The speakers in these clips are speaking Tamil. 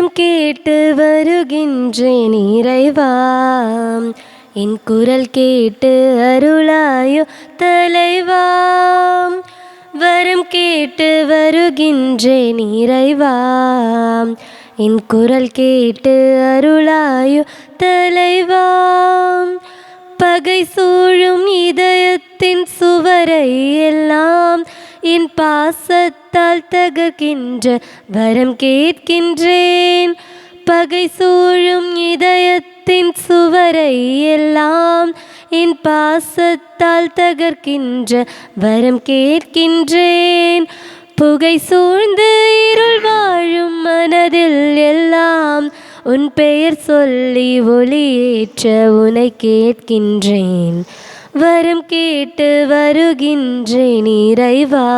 வரம் கேட்டு வருகின்றேன் இறைவா, என் குரல் கேட்டு அருளாயோ தலைவா. வரம் கேட்டு வருகின்றேன் இறைவா, என் குரல் கேட்டு அருளாயோ தலைவா. பகை சூழும் இதயத்தின் சுவரை எல்லாம் என் பாசத்தால் தகர்க்கின்ற வரம் கேட்கின்றேன். பகை சூழும் இதயத்தின் சுவரை எல்லாம் என் பாசத்தால் தகர்க்கின்ற வரம் கேட்கின்றேன். புகை சூழ்ந்து இருள் வாழும் மனதில் எல்லாம் உன் பெயர் சொல்லி ஒளியேற்ற உனை கேட்கின்றேன். வரம் கேட்டு வருகின்றேன் இறைவா,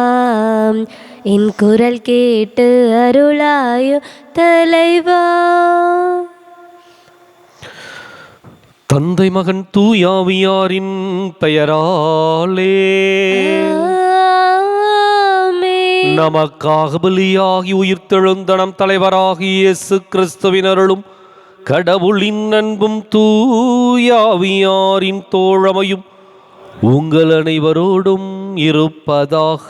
என் குரல் கேட்டு அருளாயோ தலைவா. தந்தை மகன் தூயாவியாரின் பெயராலே நமக்காக பலியாகி உயிர்த்தெழுந்த நம் தலைவராகிய இயேசு கிறிஸ்துவின் அருளும் கடவுளின் அன்பும் தூயாவியாரின் தோழமையும் உங்கள் அனைவரோடும் இருப்பதாக.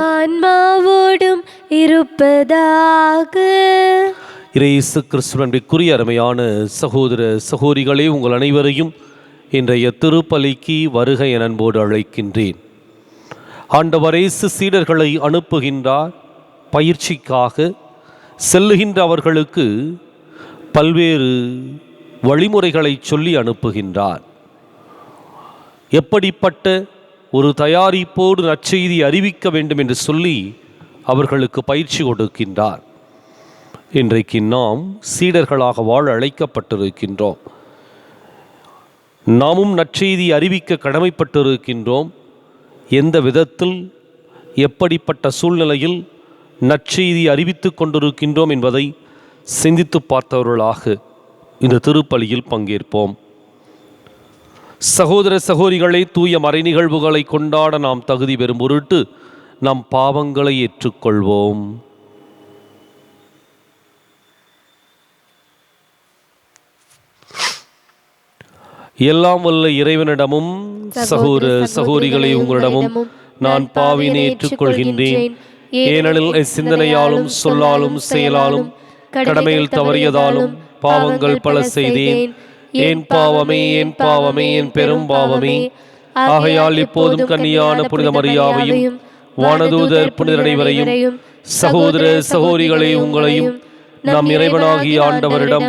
ஆன்மாவோடும் இருப்பதாக. இயேசு கிறிஸ்துவிற்குரிய அருமையான சகோதர சகோதரிகளே, உங்கள் அனைவரையும் இன்றைய திருப்பலிக்கு வருகை என அன்போடு அழைக்கின்றேன். ஆண்டவர் இயேசு சீடர்களை அனுப்புகின்றார். பயிற்சிக்காக செல்லுகின்ற அவர்களுக்கு பல்வேறு வழிமுறைகளை சொல்லி அனுப்புகின்றார். எப்படிப்பட்ட ஒரு தயாரிப்போடு நற்செய்தி அறிவிக்க வேண்டும் என்று சொல்லி அவர்களுக்கு பயிற்சி கொடுக்கின்றார். இன்றைக்கு நாம் சீடர்களாக வாழ அழைக்கப்பட்டிருக்கின்றோம். நாமும் நற்செய்தி அறிவிக்க கடமைப்பட்டிருக்கின்றோம். எந்த விதத்தில் எப்படிப்பட்ட சூழ்நிலையில் நற்செய்தி அறிவித்து கொண்டிருக்கின்றோம் என்பதை சிந்தித்து பார்த்தவர்களாக இந்த திருப்பலியில் பங்கேற்போம். சகோதர சகோதரிகளை, தூய மறை நிகழ்வுகளை கொண்டாட நாம் தகுதி பெறும் பொருட்டு நம் பாவங்களை ஏற்றுக்கொள்வோம். எல்லாம் வல்ல இறைவனிடமும் சகோதர சகோதரிகளை உங்களிடமும் நான் பாவினை ஏற்றுக்கொள்கின்றேன். ஏனெனில் சிந்தனையாலும் சொல்லாலும் செயலாலும் கடமையில் தவறியதாலும் பாவங்கள் பல செய்தேன். என் பாவமே, என் பாவமே, என் பெரும் பாவமே. ஆகையால் இப்போதும் கன்னியான புனித மரியாவையும் வானதூதர் புனிதர் அனைவரையும் சகோதர சகோதரிகளை உங்களையும் நம் இறைவனாகிய ஆண்டவரிடம்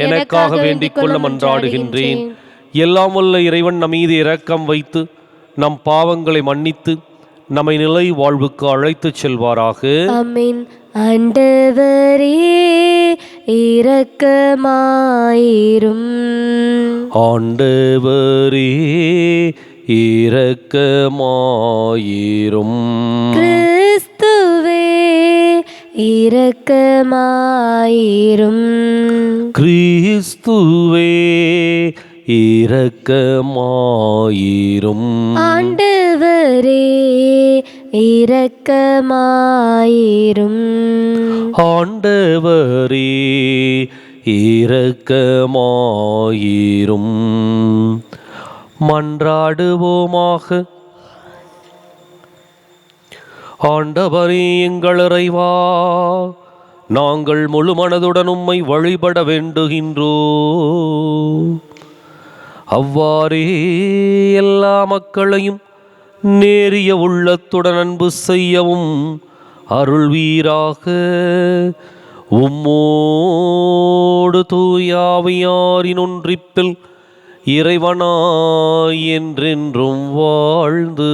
எனக்காக வேண்டிக் கொள்ள மன்றாடுகின்றேன். எல்லாம் வல்ல இறைவன் நம் மீது இரக்கம் வைத்து நம் பாவங்களை மன்னித்து நம்மை நிலை வாழ்வுக்கு அழைத்துச் செல்வாராக. ஆமென். ஆண்டவரே இரக்கமாயிரும். ஆண்டவரே இரக்கமாயிரும். கிறிஸ்துவே இரக்கமாயிரும். கிறிஸ்துவே இரக்கமாயிரும். ஆண்டவரே இரக்கமாயிரும். ஆண்டவரே இரக்கமாயிரும். மன்றாடுவோமாக. ஆண்டவரே எங்கள் இறைவா, நாங்கள் முழு மனதுடன் உம்மை வழிபட வேண்டுகின்றோம். அவ்வாறே எல்லா மக்களையும் நேரிய உள்ளத்துடன் அன்பு செய்யவும் அருள்வீராக. உம்மோடு தூயாவியாரின் ஒன்றிப்பில் இறைவனாய் என்றென்றும் வாழ்ந்து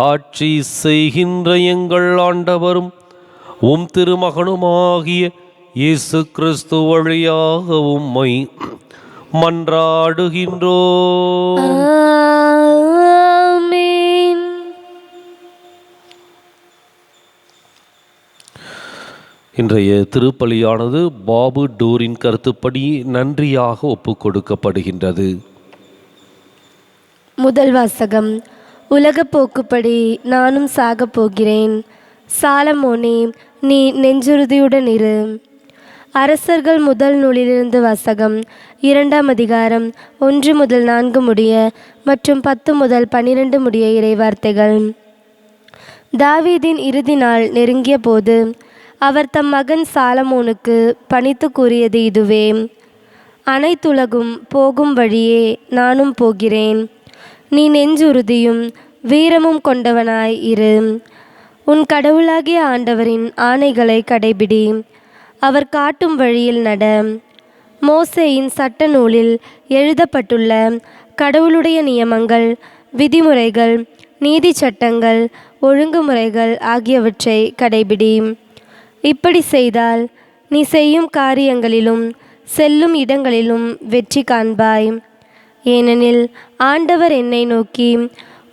ஆட்சி செய்கின்ற எங்கள் ஆண்டவரும் உம் திருமகனுமாகிய இயேசு கிறிஸ்து வழியாக உம்மை மன்றாடுகின்றோம். ஆமென். இன்றைய திருப்பலியானது பாபு டூரின் கருத்துப்படி நன்றியாக ஒப்புக் கொடுக்கப்படுகின்றது. முதல் வாசகம். உலக போக்குப்படி நானும் சாகப் போகிறேன். சாலமோனே, நீ நெஞ்சுறுதியுடன் இரு. அரசர்கள் முதல் நூலிலிருந்து வாசகம். 2ஆம் அதிகாரம் 1 முதல் 4 முடிய மற்றும் 10 முதல் 12 முடிய இறைவார்த்தைகள். தாவீதின் இறுதி நாள் நெருங்கிய போது அவர் தம் மகன் சாலமோனுக்கு பணித்து கூறியது இதுவே: அனைத்துலகும் போகும் வழியே நானும் போகிறேன். நீ நெஞ்சுறுதியும் வீரமும் கொண்டவனாய் இரு. உன் கடவுளாகிய ஆண்டவரின் ஆணைகளை கடைபிடி. அவர் காட்டும் வழியில் நட. மோசேயின் சட்ட நூலில் எழுதப்பட்டுள்ள கடவுளுடைய நியமங்கள், விதிமுறைகள், நீதி சட்டங்கள், ஒழுங்குமுறைகள் ஆகியவற்றை கடைபிடி. இப்படி செய்தால் நீ செய்யும் காரியங்களிலும் செல்லும் இடங்களிலும் வெற்றி காண்பாய். ஏனெனில் ஆண்டவர் என்னை நோக்கி,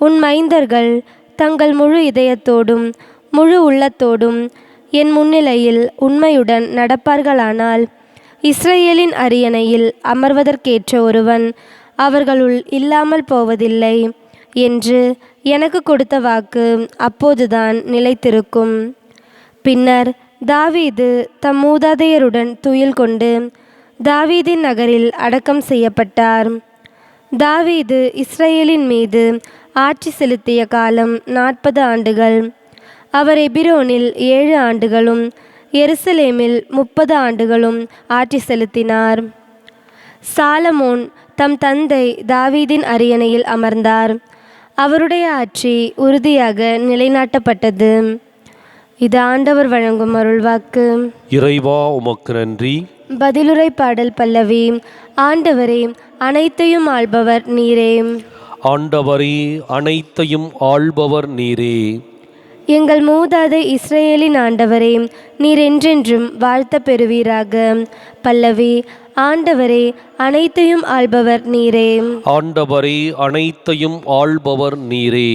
உன் மைந்தர்கள் தங்கள் முழு இதயத்தோடும் முழு உள்ளத்தோடும் என் முன்னிலையில் உண்மையுடன் நடப்பார்களானால் இஸ்ரேலின் அரியணையில் அமர்வதற்கேற்ற ஒருவன் அவர்களுள் இல்லாமல் போவதில்லை என்று எனக்கு கொடுத்த வாக்கு அப்போதுதான் நிலைத்திருக்கும். பின்னர் தாவீது தம் மூதாதையருடன் துயில் கொண்டு தாவீதின் நகரில் அடக்கம் செய்யப்பட்டார். தாவீது இஸ்ரேலின் மீது ஆட்சி செலுத்திய காலம் 40 ஆண்டுகள். அவர் எபிரோனில் 7 ஆண்டுகளும் எருசலேமில் 30 ஆண்டுகளும் ஆட்சி செலுத்தினார். சாலமோன் தம் தந்தை தாவீதின் அரியணையில் அமர்ந்தார். அவருடைய ஆட்சி உறுதியாக நிலைநாட்டப்பட்டது. இது ஆண்டவர் வழங்கும் அருள்வாக்கு. இறைவா உமக்கு நன்றி. பதிலுரை பாடல் பல்லவி. ஆண்டவரே, அனைத்தையும் ஆள்பவர் நீரே. ஆண்டவரே, அனைத்தையும் ஆள்பவர் நீரே. எங்கள் மூதாதை இஸ்ரேலின் ஆண்டவரே, நீர் என்றென்றும் வாழ்த்த பெறுவீராக. பல்லவி. ஆண்டவரே, அனைத்தையும் ஆள்பவர் நீரே. ஆண்டவரே, அனைத்தையும் ஆள்பவர் நீரே.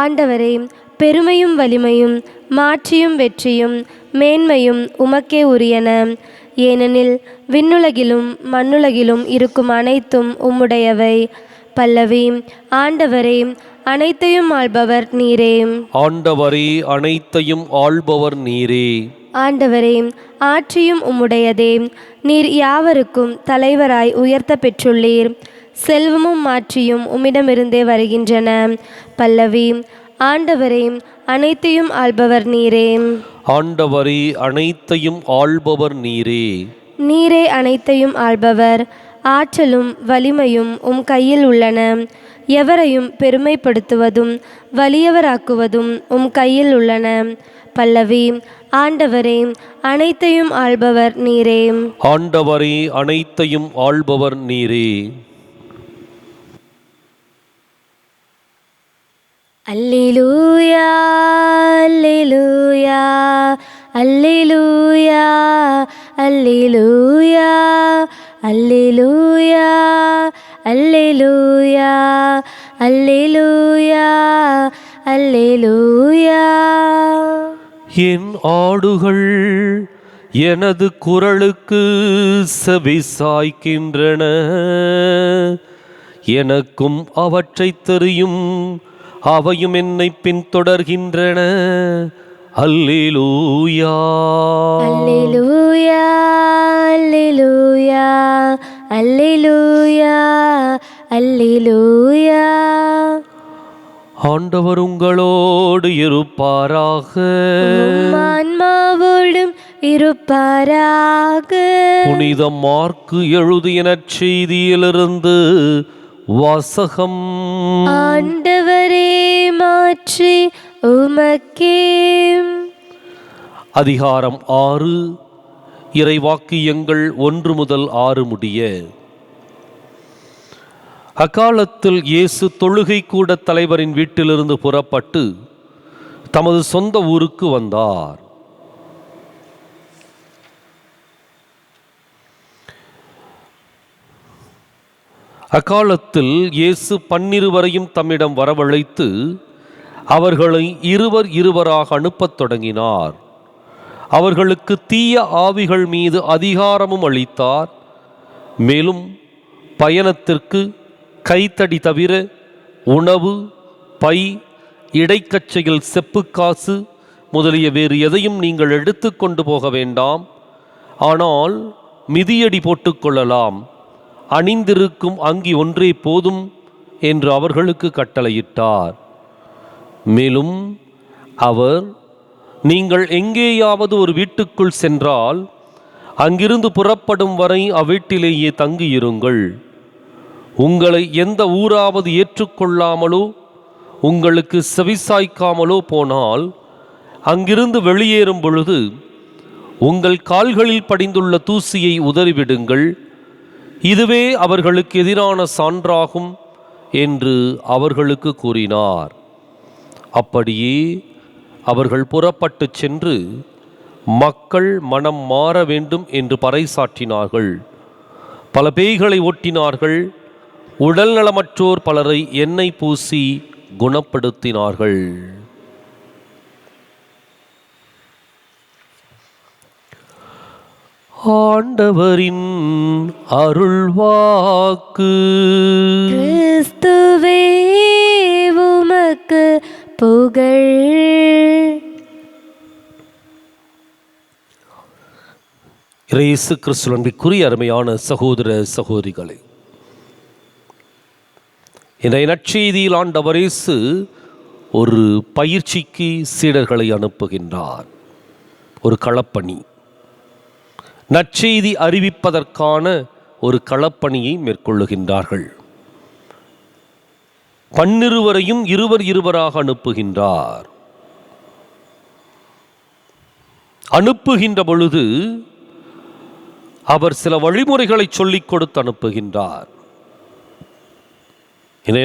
ஆண்டவரே, பெருமையும் வலிமையும் மாட்சியும் வெற்றியும் மேன்மையும் உமக்கே உரியன. ஏனெனில் விண்ணுலகிலும் மண்ணுலகிலும் இருக்கும் அனைத்தும் உம்முடையவை. பல்லவி. ஆண்டவரே, அனைத்தையும் ஆள்பவர் நீரே. ஆண்டவரே, அனைத்தையும் ஆள்பவர் நீரே. ஆண்டவரே, ஆட்சியும் உம்முடையதே. நீர் யாவருக்கும் தலைவராய் உயர்த்த பெற்றுள்ளீர். செல்வமும் மாட்சியும் உம்மிடமிருந்தே வருகின்றன. பல்லவி. ஆண்டவரே, அனைத்தையும் ஆள்பவர் நீரே. ஆண்டவரே, அனைத்தையும் ஆள்பவர் நீரே. நீரே அனைத்தையும் ஆள்பவர். ஆற்றலும் வலிமையும் உம் கையில் உள்ளன. எவரையும் பெருமைப்படுத்துவதும் வலியவராக்குவதும் உம் கையில் உள்ளன. பல்லவி. ஆண்டவரே, அனைத்தையும் ஆள்பவர் நீரே. ஆண்டவரே, அனைத்தையும் ஆள்பவர் நீரே. அல்லேலூயா, அல்லேலூயா, அல்லேலூயா, அல்லேலூயா, அல்லேலூயா, அல்லேலூயா, அல்லேலூயா, அல்லேலூயா. என் ஆடுகள் எனது குரலுக்கு செவிசாய்க்கின்றன. எனக்கும் அவற்றை தெரியும், அவையும் என்னை பின்தொடர்கின்றன. அல்லேலூயா, அல்லேலூயா, அல்லேலூயா, அல்லேலூயா, அல்லேலூயா. ஆண்டவர் உங்களோடு இருப்பாராக. உம் ஆன்மாவோடும் இருப்பாராக. புனித மார்க்கு எழுதிய நற்செய்தியிலிருந்து வாசகம். ஆண்டவரே, மாற்றி உமக்கே. அதிகாரம் 6. இறைவாக்கியங்கள் 1 முதல் 6 முடிய. அக்காலத்தில் இயேசு தொழுகை கூட தலைவரின் வீட்டிலிருந்து புறப்பட்டு தமது சொந்த ஊருக்கு வந்தார். அக்காலத்தில் இயேசு 12 தம்மிடம் வரவழைத்து அவர்களை இருவராக அனுப்பத் தொடங்கினார். அவர்களுக்கு தீய ஆவிகள் மீது அதிகாரமும் அளித்தார். மேலும் பயணத்திற்கு கைத்தடி தவிர உணவு, பை, இடைக்கச்சையில் செப்புக்காசு முதலிய வேறு எதையும் நீங்கள் எடுத்து கொண்டு போக வேண்டாம். ஆனால் மிதியடி போட்டுக்கொள்ளலாம், அணிந்திருக்கும் அங்கி ஒன்றே போதும் என்று அவர்களுக்கு கட்டளையிட்டார். மேலும் அவர், நீங்கள் எங்கேயாவது ஒரு வீட்டுக்குள் சென்றால் அங்கிருந்து புறப்படும் வரை அவ்வீட்டிலேயே தங்கியிருங்கள். உங்களை எந்த ஊராவது ஏற்றுக்கொள்ளாமலோ உங்களுக்கு செவிசாய்க்காமலோ போனால் அங்கிருந்து வெளியேறும் பொழுது உங்கள் கால்களில் படிந்துள்ள தூசியை உதறிவிடுங்கள். இதுவே அவர்களுக்கு எதிரான சான்றாகும் என்று அவர்களுக்கு கூறினார். அப்படியே அவர்கள் புறப்பட்டு சென்று மக்கள் மனம் மாற வேண்டும் என்று பறைசாற்றினார்கள். பல பேய்களை ஓட்டினார்கள். உடல் நலமற்றோர் பலரை எண்ணெய் பூசி குணப்படுத்தினார்கள். ஆண்டவரின் அருள்வாக்கு. கிறிஸ்துவே உமக்கு புகழ். இயேசு கிறிஸ்து அன்பிற்குரிய அருமையான சகோதர சகோதரிகளே, இந்த நற்செய்தியில் ஆண்டவர் இயேசு ஒரு பயிற்சிக்கு சீடர்களை அனுப்புகின்றார். ஒரு களப்பணி, நற்செய்தி அறிவிப்பதற்கான ஒரு களப்பணியை மேற்கொள்ளுகின்றார்கள். 12 இருவராக அனுப்புகின்றார். அனுப்புகின்ற பொழுது அவர் சில வழிமுறைகளை சொல்லிக் கொடுத்து அனுப்புகின்றார். இந்த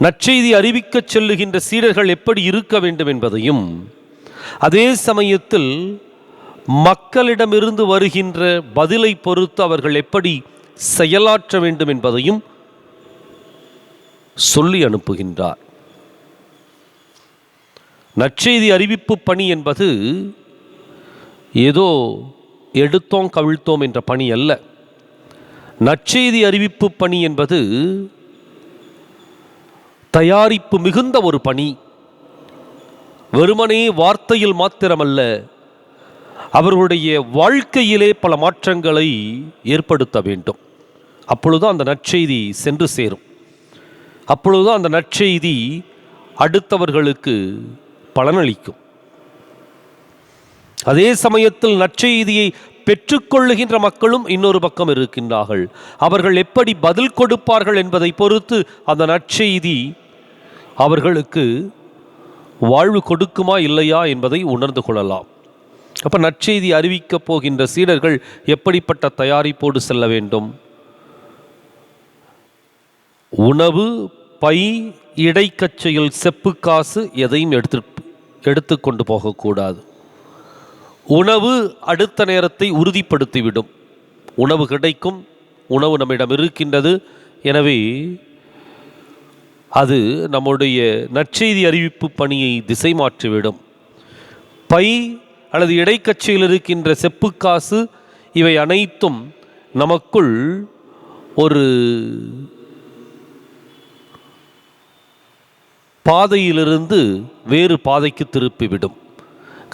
நற்செய்தி அறிவிக்க செல்லுகின்ற சீடர்கள் எப்படி இருக்க வேண்டும் என்பதையும், அதே சமயத்தில் மக்களிடமிருந்து வருகின்ற பதிலை பொறுத்து அவர்கள் எப்படி செயலாற்ற வேண்டும் என்பதையும் சொல்லி அனுப்புகின்றார். நற்செய்தி அறிவிப்பு பணி என்பது ஏதோ எடுத்தோம் கவிழ்த்தோம் என்ற பணி அல்ல. நற்செய்தி அறிவிப்பு பணி என்பது தயாரிப்பு மிகுந்த ஒரு பணி. வெறுமனே வார்த்தையில் மாத்திரமல்ல, அவர்களுடைய வாழ்க்கையிலே பல மாற்றங்களை ஏற்படுத்த வேண்டும். அப்பொழுதுதான் அந்த நற்செய்தி சென்று சேரும். அப்பொழுதுதான் அந்த நற்செய்தி அடுத்தவர்களுக்கு பலனளிக்கும். அதே சமயத்தில் நற்செய்தியை பெற்றுக்கொள்ளுகின்ற மக்களும் இன்னொரு பக்கம் இருக்கின்றார்கள். அவர்கள் எப்படி பதில் கொடுப்பார்கள் என்பதை பொறுத்து அந்த நற்செய்தி அவர்களுக்கு வாழ்வு கொடுக்குமா இல்லையா என்பதை உணர்ந்து கொள்ளலாம். அப்போ நற்செய்தி அறிவிக்கப் போகின்ற சீடர்கள் எப்படிப்பட்ட தயாரிப்போடு செல்ல வேண்டும்? உணவு, பை, இடைக்கச்சையில் செப்பு காசு எதையும் எடுத்துக்கொண்டு போகக்கூடாது. உணவு அடுத்த நேரத்தை உறுதிப்படுத்திவிடும். உணவு கிடைக்கும், உணவு நம்மிடம் இருக்கின்றது, எனவே அது நம்முடைய நற்செய்தி அறிவிப்பு பணியை திசை மாற்றிவிடும். பை அல்லது இடைக்கச்சையில் இருக்கின்ற செப்பு காசு இவை அனைத்தும் நமக்குள் ஒரு பாதையிலிருந்து வேறு பாதைக்கு திருப்பிவிடும்.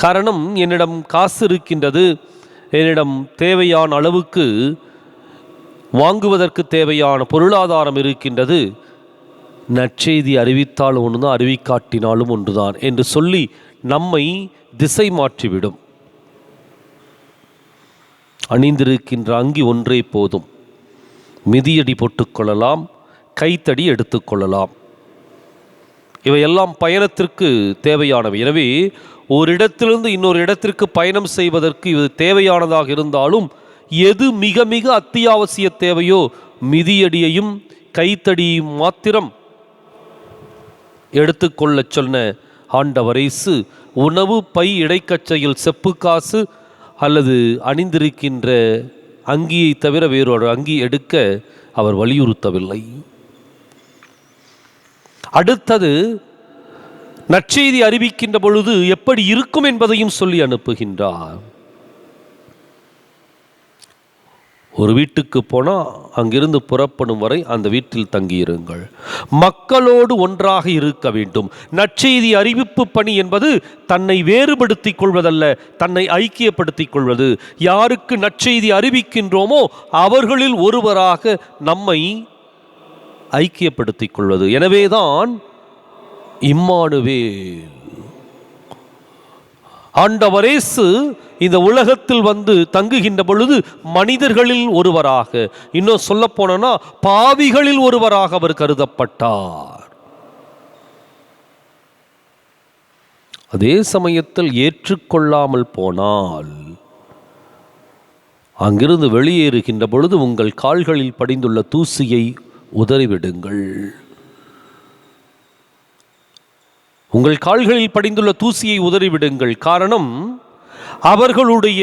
காரணம், என்னிடம் காசு இருக்கின்றது, என்னிடம் தேவையான அளவுக்கு வாங்குவதற்கு தேவையான பொருளாதாரம் இருக்கின்றது, நற்செய்தி அறிவித்தாலும் ஒன்றுதான், அறிவிக்காட்டினாலும் ஒன்றுதான் என்று சொல்லி நம்மை திசை மாற்றிவிடும். அணிந்திருக்கின்ற அங்கி ஒன்றே போதும், மிதியடி போட்டுக்கொள்ளலாம், கைத்தடி எடுத்துக்கொள்ளலாம். இவையெல்லாம் பயணத்திற்கு தேவையானவை. எனவே ஒரு இடத்திலிருந்து இன்னொரு இடத்திற்கு பயணம் செய்வதற்கு இது தேவையானதாக இருந்தாலும், எது மிக மிக அத்தியாவசிய தேவையோ மிதியடியையும் கைத்தடியும் மாத்திரம் எடுத்துக்கொள்ள சொன்ன ஆண்டவர் இயேசு உணவு, பை, இடைக்கச்சையில் செப்பு காசு அல்லது அணிந்திருக்கின்ற அங்கியை தவிர வேறொரு அங்கி எடுக்க அவர் வலியுறுத்தவில்லை. அடுத்தது, நற்செய்தி அறிவிக்கின்ற பொழுது எப்படி இருக்கும் என்பதையும் சொல்லி அனுப்புகின்றார். ஒரு வீட்டுக்கு போனால் அங்கிருந்து புறப்படும் வரை அந்த வீட்டில் தங்கியிருங்கள். மக்களோடு ஒன்றாக இருக்க வேண்டும். நற்செய்தி அறிவிப்பு பணி என்பது தன்னை வேறுபடுத்திக் கொள்வதல்ல, தன்னை ஐக்கியப்படுத்திக் கொள்வது. யாருக்கு நற்செய்தி அறிவிக்கின்றோமோ அவர்களில் ஒருவராக நம்மை ஐக்கியப்படுத்திக் கொள்வது. எனவேதான் இம்மானுவேல், ஆண்டவர் இயேசு இந்த உலகத்தில் வந்து தங்குகின்ற பொழுது மனிதர்களில் ஒருவராக, இன்னும் சொல்ல போனா பாவிகளில் ஒருவராக அவர் கருதப்பட்டார். அதே சமயத்தில் ஏற்றுக்கொள்ளாமல் போனால் அங்கிருந்து வெளியேறுகின்ற பொழுது உங்கள் கால்களில் படிந்துள்ள தூசியை உதறிவிடுங்கள். உங்கள் கால்களில் படிந்துள்ள தூசியை உதறிவிடுங்கள். காரணம், அவர்களுடைய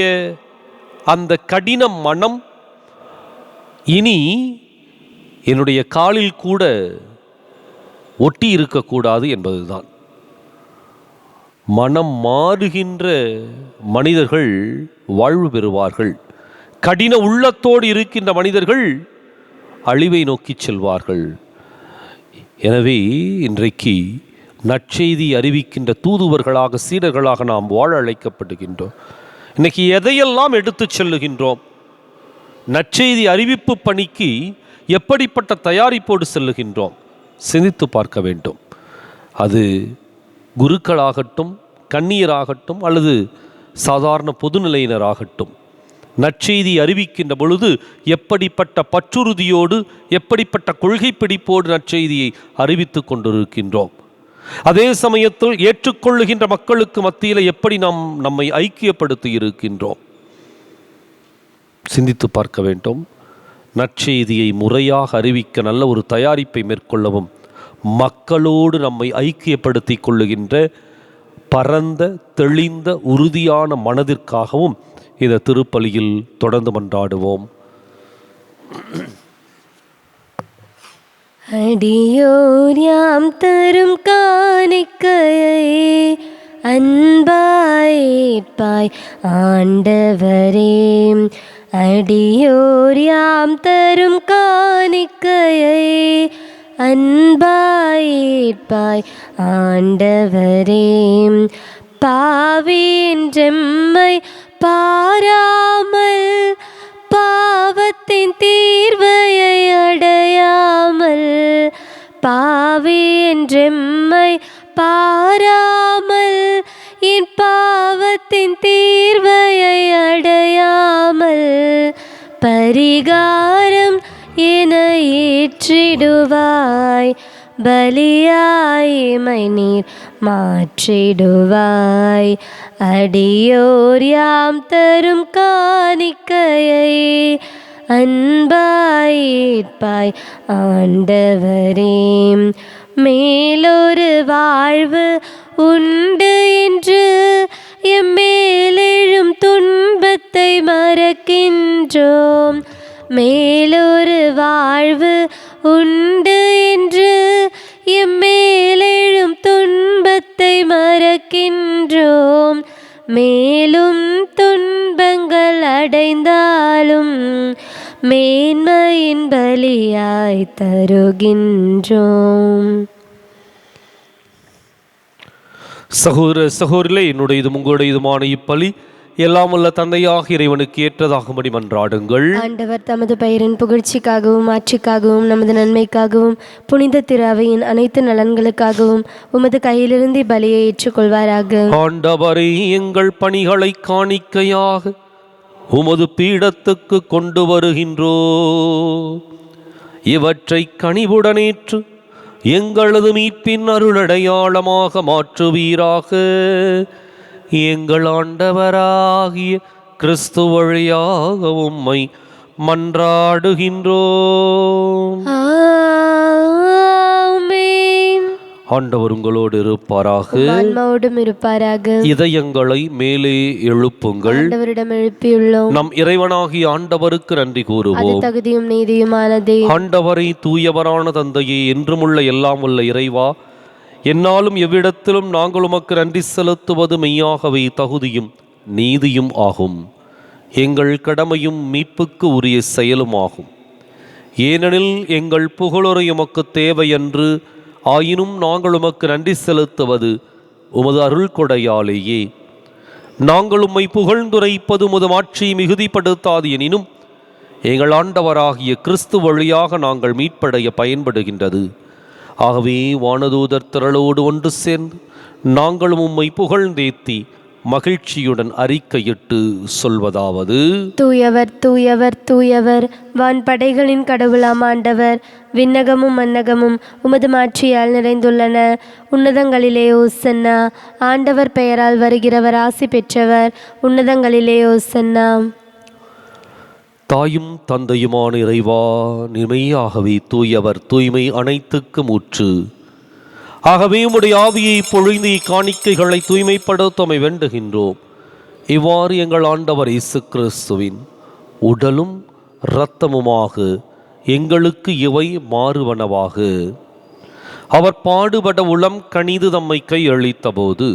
அந்த கடின மனம் இனி என்னுடைய காலில் கூட ஒட்டி இருக்கக்கூடாது என்பதுதான். மனம் மாறுகின்ற மனிதர்கள் வாழ்வு பெறுவார்கள். கடின உள்ளத்தோடு இருக்கின்ற மனிதர்கள் அழிவை நோக்கி செல்வார்கள். எனவே இன்றைக்கு நற்செய்தி அறிவிக்கின்ற தூதுவர்களாக, சீடர்களாக நாம் வாழ அழைக்கப்படுகின்றோம். இன்னைக்கு எதையெல்லாம் எடுத்து செல்லுகின்றோம்? நற்செய்தி அறிவிப்பு பணிக்கு எப்படிப்பட்ட தயாரிப்போடு செல்லுகின்றோம்? சிந்தித்து பார்க்க வேண்டும். அது குருக்களாகட்டும், கன்னியராகட்டும், அல்லது சாதாரண பொதுநிலையினராகட்டும், நற்செய்தி அறிவிக்கின்ற பொழுது எப்படிப்பட்ட பற்றுறுதியோடு, எப்படிப்பட்ட கொள்கை பிடிப்போடு நற்செய்தியை அறிவித்து கொண்டிருக்கின்றோம்? அதே சமயத்தில் ஏற்றுக்கொள்ளுகின்ற மக்களுக்கு மத்தியில் எப்படி நாம் நம்மை ஐக்கியப்படுத்தி இருக்கின்றோம்? சிந்தித்து பார்க்க வேண்டும். நற்செய்தியை முறையாக அறிவிக்க நல்ல ஒரு தயாரிப்பை மேற்கொள்ளவும், மக்களோடு நம்மை ஐக்கியப்படுத்தி கொள்ளுகின்ற பரந்த, தெளிந்த, உறுதியான மனதிற்காகவும் இந்த திருப்பலியில் தொடர்ந்து மன்றாடுவோம். அடியோர் யாம் தரும் காணிக்கையை அன்பாய்ப்பாய் ஆண்டவரே. அடியோர் யாம் தரும் காணிக்கையை அன்பாய்ப்பாய் ஆண்டவரே. பாவி என்றெம்மை பாராமல், பாவத்தின் தீர்வையை அடையாமல், பாவி என்றெம்மை பாராமல், என் பாவத்தின் தீர்வையை அடையாமல், பரிகாரம் என ஏற்றிடுவாய், பலியாய் எமை நீர் மாற்றிடுவாய். அடியோர் யாம் தரும் காணிக்கையை அன்பாய்ப்பாய் ஆண்டவரே. மேலொரு வாழ்வு உண்டு என்று எம்மேலெழும் துன்பத்தை மறக்கின்றோம். மேலொரு வாழ்வு உண்டு என்று எம்மேலெழும் துன்பத்தை மறக்கின்றோம். மேலும் துன்பங்கள் அடைந்தாலும் மேன்மையின் பலியாய் தருகின்றோம். சகோதர சகோதரிகளே, என்னுடையதும் உங்களுடையதுமான இப்பலி எல்லாம் உள்ள தந்தையாக இறைவனுக்கு ஏற்றதாகும்படி மன்றாடுங்கள். ஆண்டவர் தமது பெயரின் புகழ்ச்சிக்காகவும், ஆட்சிக்காகவும், நமது நன்மைக்காகவும், புனித திரு அவையின் அனைத்து நலன்களுக்காகவும் உமது கையிலிருந்து பலியை ஏற்றுக்கொள்வாராக. ஆண்டவரே, எங்கள் பணிகளை காணிக்கையாக உமது பீடத்துக்கு கொண்டு வருகின்றோ. இவற்றை கனிவுடனேற்று எங்களது மீட்பின் அருளடையாளமாக மாற்றுவீராக. எங்கள் ஆண்டவராகிய கிறிஸ்து வழியாக உம்மை மன்றாடுகின்றோம். ஆண்டவர் உங்களோடு இருப்பாராக, ஆன்மாவோடும் இருப்பாராக. இதயங்களை மேலே எழுப்புங்கள். ஆண்டவரிடம் எழுப்பியுள்ளோம். நம் இறைவனாகிய ஆண்டவருக்கு நன்றி கூறுவோம். தகுதியும் நீதியுமானதே. ஆண்டவரை தூயவரான தந்தையே, என்றுமுள்ள எல்லாம் உள்ள இறைவா, என்னாலும் எவ்விடத்திலும் நாங்கள் உமக்கு நன்றி செலுத்துவது மெய்யாகவே தகுதியும் நீதியும் ஆகும். எங்கள் கடமையும் மீட்புக்கு உரிய செயலுமாகும். ஏனெனில் எங்கள் புகழுரை உமக்கு தேவையன்று, ஆயினும் நாங்கள் உமக்கு நன்றி செலுத்துவது உமது அருள் கொடையாலேயே. நாங்கள் உம்மை புகழ்ந்துரைப்பது உமது ஆட்சியை மிகுதிப்படுத்தாது எனினும் எங்கள் ஆண்டவராகிய கிறிஸ்து வழியாக நாங்கள் மீட்படைய பயன்படுகின்றது. ஆகவே வானதூதர் திரளோடு ஒன்று சேர்ந்து நாங்களும் உம்மை புகழ்ந்தேத்தி மகிழ்ச்சியுடன் அறிக்கையிட்டு சொல்வதாவது: தூயவர் தூயவர் தூயவர், வான்படைகளின் கடவுளாம் ஆண்டவர். விண்ணகமும் மன்னகமும் உமது மாட்சியால் நிறைந்துள்ளன. உன்னதங்களிலே ஓசன்னா. ஆண்டவர் பெயரால் வருகிறவர் ஆசி பெற்றவர். உன்னதங்களிலே ஓசன்னா. தாயும் தந்தையுமான இறைவா, நிமையாகவே தூயவர், தூய்மை அனைத்துக்கும் ஊற்று. ஆகவே உம்முடைய ஆவியை பொழிந்து இக்காணிக்கைகளை தூய்மைப்படுத்தமை வேண்டுகின்றோம். இவ்வாறு எங்கள் ஆண்டவர் இயேசு கிறிஸ்துவின் உடலும் இரத்தமுமாக எங்களுக்கு இவை மாறுவனவாக. அவர் பாடுபட உளம் கனிது தம்மை கையளித்த போது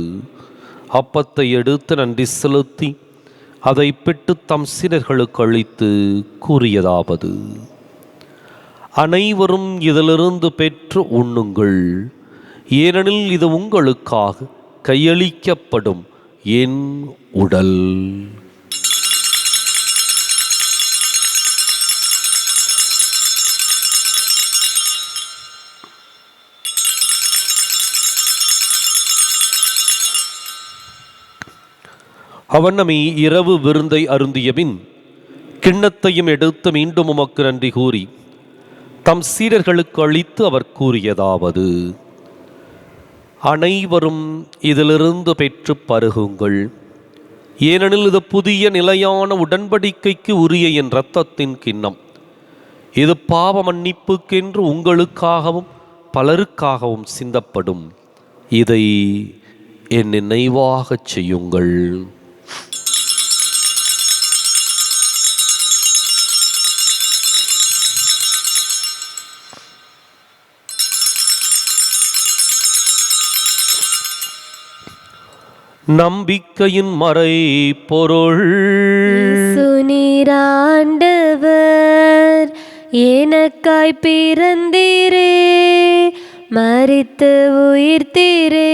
அப்பத்தை எடுத்து நன்றி செலுத்தி அதை பிட்டு தம் சீடர்களுக்கு அளித்து கூறியதாவது: அனைவரும் இதிலிருந்து பெற்று உண்ணுங்கள், ஏனெனில் இது உங்களுக்காக கையளிக்கப்படும் என் உடல். அவனமே இரவு விருந்தை அருந்தியபின் கிண்ணத்தையும் எடுத்து மீண்டும் உமக்கு நன்றி கூறி தம் சீடர்களுக்கு அளித்து அவர் கூறியதாவது: அனைவரும் இதிலிருந்து பெற்று பருகுங்கள், ஏனெனில் இது புதிய நிலையான உடன்படிக்கைக்கு உரிய என் இரத்தத்தின் கிண்ணம். இது பாவ மன்னிப்புக்கென்று உங்களுக்காகவும் பலருக்காகவும் சிந்தப்படும். இதை என் நினைவாகச் செய்யுங்கள். நம்பிக்கையின் மறை பொருள். சுனிராண்டவர் எனக்காய் பிறந்தீரே, மரித்து உயிர்த்தீரே,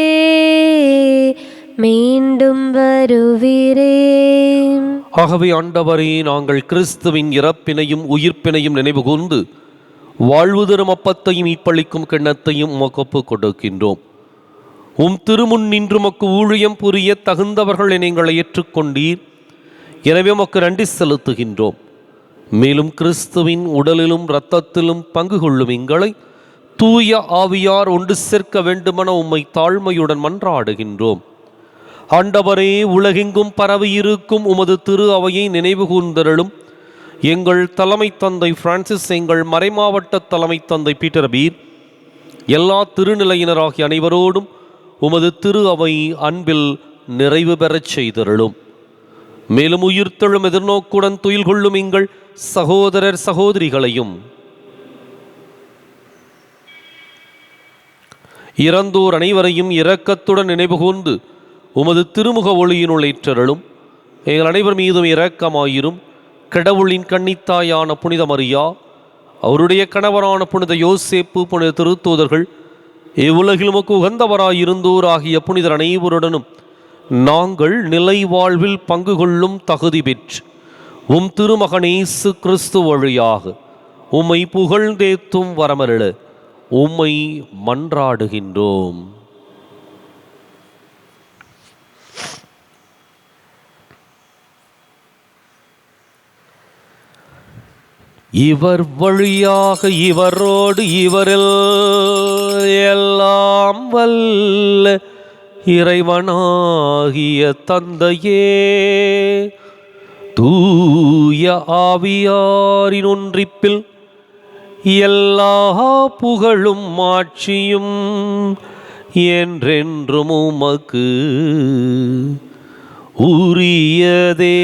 மீண்டும் வருவீரே. ஆகவே ஆண்டவரே, நாங்கள் கிறிஸ்துவின் இறப்பினையும் உயிர்ப்பினையும் நினைவு கூர்ந்து வாழ்வு தரும் அப்பத்தையும் இப்பளிக்கும் கிண்ணத்தையும் உமக்கு ஒப்புக் கொடுக்கின்றோம். உம் திருமுன் நின்று உமக்கு ஊழியம் புரிய தகுந்தவர்கள் எங்களை ஏற்றுக்கொண்டீர். எனவே உமக்கு நன்றி செலுத்துகின்றோம். மேலும் கிறிஸ்துவின் உடலிலும் இரத்தத்திலும் பங்கு கொள்ளும் எங்களை தூய ஆவியார் ஒன்று சேர்க்க வேண்டுமென உம்மை தாழ்மையுடன் மன்றாடுகின்றோம். ஆண்டவரே, உலகெங்கும் பரவியிருக்கும் உமது திரு அவையை நினைவு கூர்ந்தருளும். எங்கள் தலைமை தந்தை பிரான்சிஸ், எங்கள் மறைமாவட்ட தலைமை தந்தை பீட்டர் பீர், எல்லா திருநிலையினராகிய அனைவரோடும் உமது திரு அவை அன்பில் நிறைவு பெறச் செய்தருளும். மேலும் உயிர்த்தெழும் எதிர்நோக்குடன் துயில் கொள்ளும் எங்கள் சகோதரர் சகோதரிகளையும் இறந்தோர் அனைவரையும் இரக்கத்துடன் நினைவு கூர்ந்து உமது திருமுக ஒளியினுள் ஏற்றருளும். எங்கள் அனைவர் மீதும் இரக்கமாயிரும். கடவுளின் கன்னித்தாயான புனித மரியா, அவருடைய கணவரான புனித யோசேப்பு, புனித திருத்தூதர்கள், இவ்வுலகில் உமக்கு உகந்தவராயிருந்தோர் ஆகிய புனிதர் அனைவருடனும் நாங்கள் நிலை வாழ்வில் பங்கு கொள்ளும் தகுதி பெற்று உம் திருமகன் இயேசு கிறிஸ்து வழியாக உம்மை புகழ்ந்தேத்தும் வரமருள உம்மை மன்றாடுகின்றோம். இவர் வழியாக இவரோடு இவரில் எல்லாம் வல்ல இறைவனாகிய தந்தையே, தூய ஆவியாரின் ஒன்றிப்பில் எல்லா புகழும் மாட்சியும் என்றென்றும் உமக்கு உரியதே.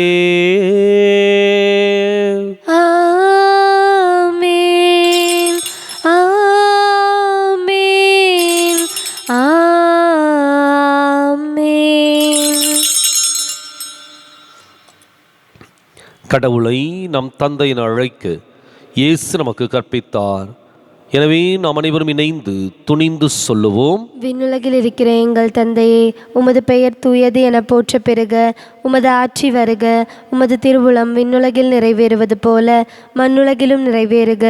கடவுளை நம் தந்தை என அழைக்க இயேசு நமக்கு கற்பித்தார். எனவே நாம் அனைவரும் இணைந்து துணிந்து சொல்லுவோம். விண்ணுலகில் இருக்கிற எங்கள் தந்தையே, உமது பெயர் தூயது என போற்ற பெறுக. உமது ஆட்சி வருக. உமது திருவுளம் விண்ணுலகில் நிறைவேறுவது போல மண்ணுலகிலும் நிறைவேறுக.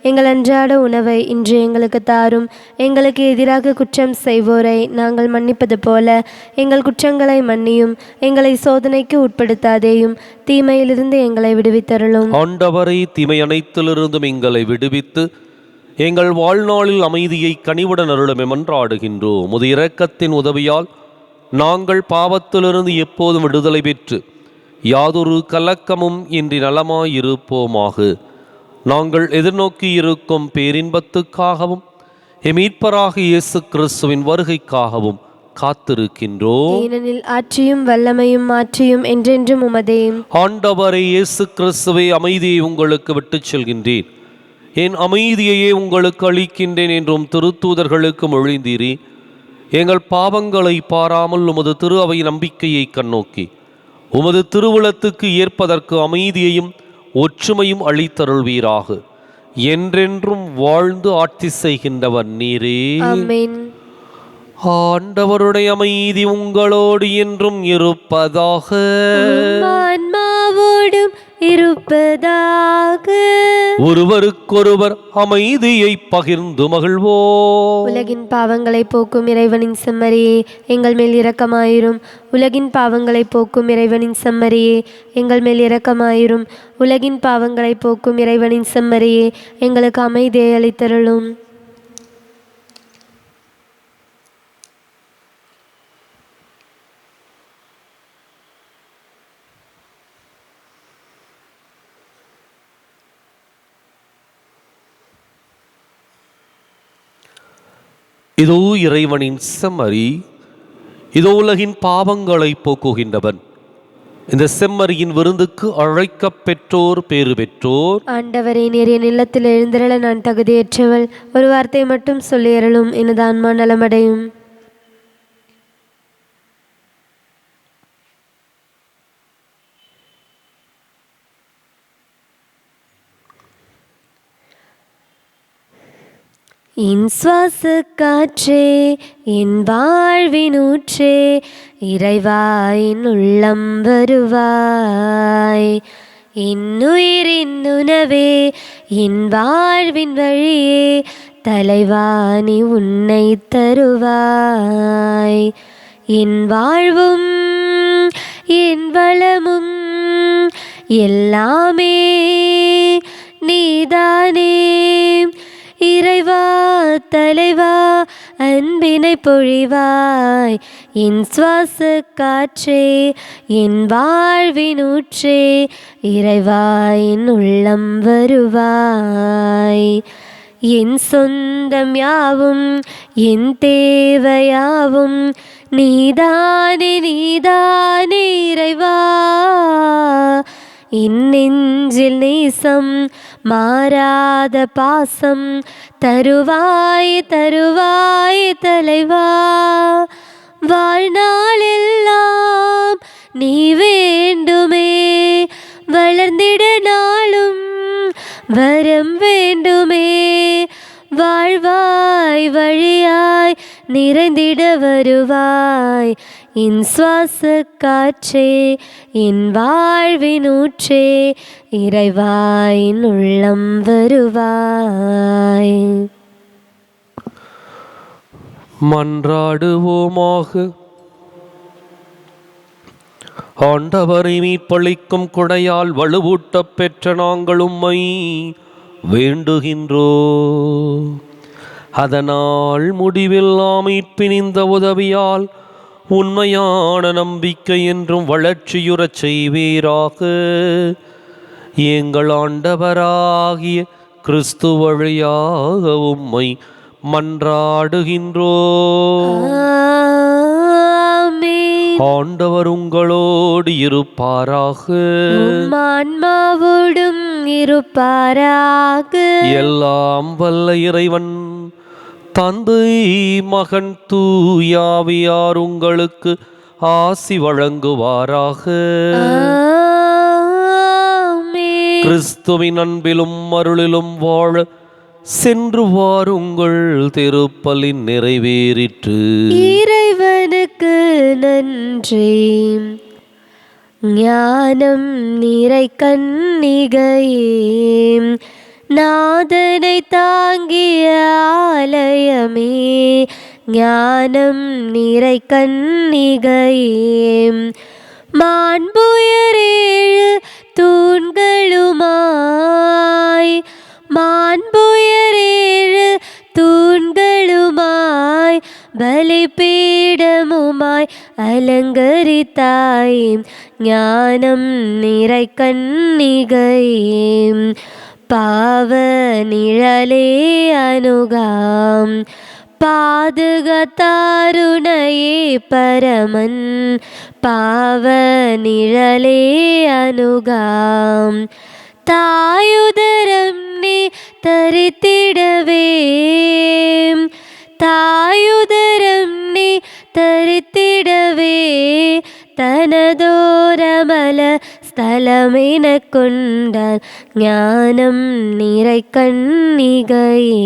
எங்கள் அன்றாட உணவை இன்று எங்களுக்கு தாரும். எங்களுக்கு எதிராக குற்றம் செய்வோரை நாங்கள் மன்னிப்பது போல எங்கள் குற்றங்களை மன்னியும். எங்களை சோதனைக்கு உட்படுத்தாதேயும், தீமையிலிருந்து எங்களை விடுவித்தருளும். ஆண்டவரை, தீமை அனைத்திலிருந்தும் எங்களை விடுவித்து எங்கள் வாழ்நாளில் அமைதியை கனிவுடன் அருளும் மன்றாடுகின்றோம். உமது இரக்கத்தின் உதவியால் நாங்கள் பாவத்திலிருந்து எப்போதும் விடுதலை பெற்று யாதொரு கலக்கமும் இன்றி நலமாயிருப்போமாக. நாங்கள் எதிர்நோக்கி இருக்கும் பேரின்பத்துக்காகவும் மீட்பராக இயேசு கிறிஸ்துவின் வருகைக்காகவும் காத்திருக்கின்றோம். ஏனெனில் ஆட்சியும் வல்லமையும் மாற்றியும் என்றென்றும் உமதே. ஆண்டவரே இயேசு கிறிஸ்துவே, அமைதியை உங்களுக்கு விட்டுச் செல்கின்றேன், என் அமைதியையே உங்களுக்கு அளிக்கின்றேன் என்றும் திருத்தூதர்களுக்கு மொழிந்தீரே. எங்கள் பாவங்களை பாராமல் உமது திரு அவை நம்பிக்கையை கண்ணோக்கி உமது திருவுளத்துக்கு ஏற்பதற்கு அமைதியையும் ஒற்றுமையும் அளித்தருள்வீராக. என்றென்றும் வாழ்ந்து ஆட்சி செய்கின்றவர் நீரே. ஆமென். ஆண்டவருடைய அமைதி உங்களோடு என்றும் இருப்பதாக. ஆன்மாவோடும் இருப்பதாக. ஒருவருக்கொருவர் அமைதியை பகிர்ந்து மகிழ்வோம். உலகின் பாவங்களை போக்கும் இறைவனின் செம்மறியே, எங்கள் மேல் இரக்கமாயிரும். உலகின் பாவங்களை போக்கும் இறைவனின் செம்மறியே, எங்கள் மேல் இரக்கமாயிரும். உலகின் பாவங்களை போக்கும் இறைவனின் செம்மறியே, எங்களுக்கு அமைதியை அளித்தருளும். இதோ இறைவனின் செம்மறி, இதோ உலகின் பாவங்களை போக்குகின்றவன். இந்த செம்மறியின் விருந்துக்கு அழைக்கப் பெற்றோர் பேறு பெற்றோர். ஆண்டவரே, நீர் என் இல்லத்தில் எழுந்திரள நான் தகுதியற்றவள். ஒரு வார்த்தை மட்டும் சொல்லியறலும், எனது ஆன்மா நலமடையும். என் சுவாச காற்றே, என் வாழ்வினூற்றே, இறைவாயின் உள்ளம் வருவாய். என் உயிரின் உணவே, என் வாழ்வின் வழியே, தலைவாணி உன்னை தருவாய். என் வாழ்வும் என் வளமும் எல்லாமே நீதானே. இறைவா, தலைவா, அன்பினை பொழிவாய். என் சுவாச காற்றே, என் வாழ்வினூற்றே, இறைவாயின் உள்ளம் வருவாய். என் சொந்தம் யாவும் என் தேவையாவும் நீதானே, நீதானே இறைவா. என் நெஞ்சில் நேசம் மாறாத பாசம் தருவாய், தருவாய் தலைவா. வாழ்நாளெல்லாம் நீ வேண்டுமே, வளர்ந்திட நாளும் வரம் வேண்டுமே. வாழ்வாய் வழியாய் நிறைந்திட வருவாய். என் சுவாச காற்றே, என் வாழ்வினூற்றே, இறைவாயின் உள்ளம் வருவாய். மன்றாடுவோமாக. ஆண்டவரை மீட்பளிக்கும் கொடையால் வலுவூட்டப் பெற்ற நாங்கள் உம்மை வேண்டுகின்றோம். அதனால் முடிவில்லா மீட்பின் இந்த உதவியால் உண்மையான நம்பிக்கை என்றும் வளர்ச்சியுறச் செய்வீராக. எங்கள் ஆண்டவராகிய கிறிஸ்து வழியாக உம்மை மன்றாடுகின்றோம். ஆண்டவர் உங்களோடு இருப்பாராக. ஆன்மாவோடும் இருப்பாராக. எல்லாம் வல்ல இறைவன் தந்தை, மகன், தூயாவியார் உங்களுக்கு ஆசி வழங்குவாராக. கிறிஸ்துவின் அன்பிலும் அருளிலும் வாழ சென்று வாருங்கள். திருப்பலின் நிறைவேறிற்று. இறைவனுக்கு நன்றி. ஞானம் நிறை கன்னிகையே, நாதனை தாங்கிய ஆலயமே, ஞானம் நிறை கன்னிகையே, மாண்புயரேழு தூண்களுமாய், மாண்புயரேழு தூண்களுமாய், பலிபீடமுமாய் அலங்கரித்தாய், ஞானம் நிறை கன்னிகையே, பாவ நிழலே அணுகாம், பாதுகாத்தாருணையே பரமன், பாவ நிழலே அணுகாம், தாயுதரம் நீ தரித்திடவே, தாயுதரம் நீ தரித்திடவே, தனதோரமல ஸ்தலமென கொண்டார், ஞானம் நிறை கன்னிகையே.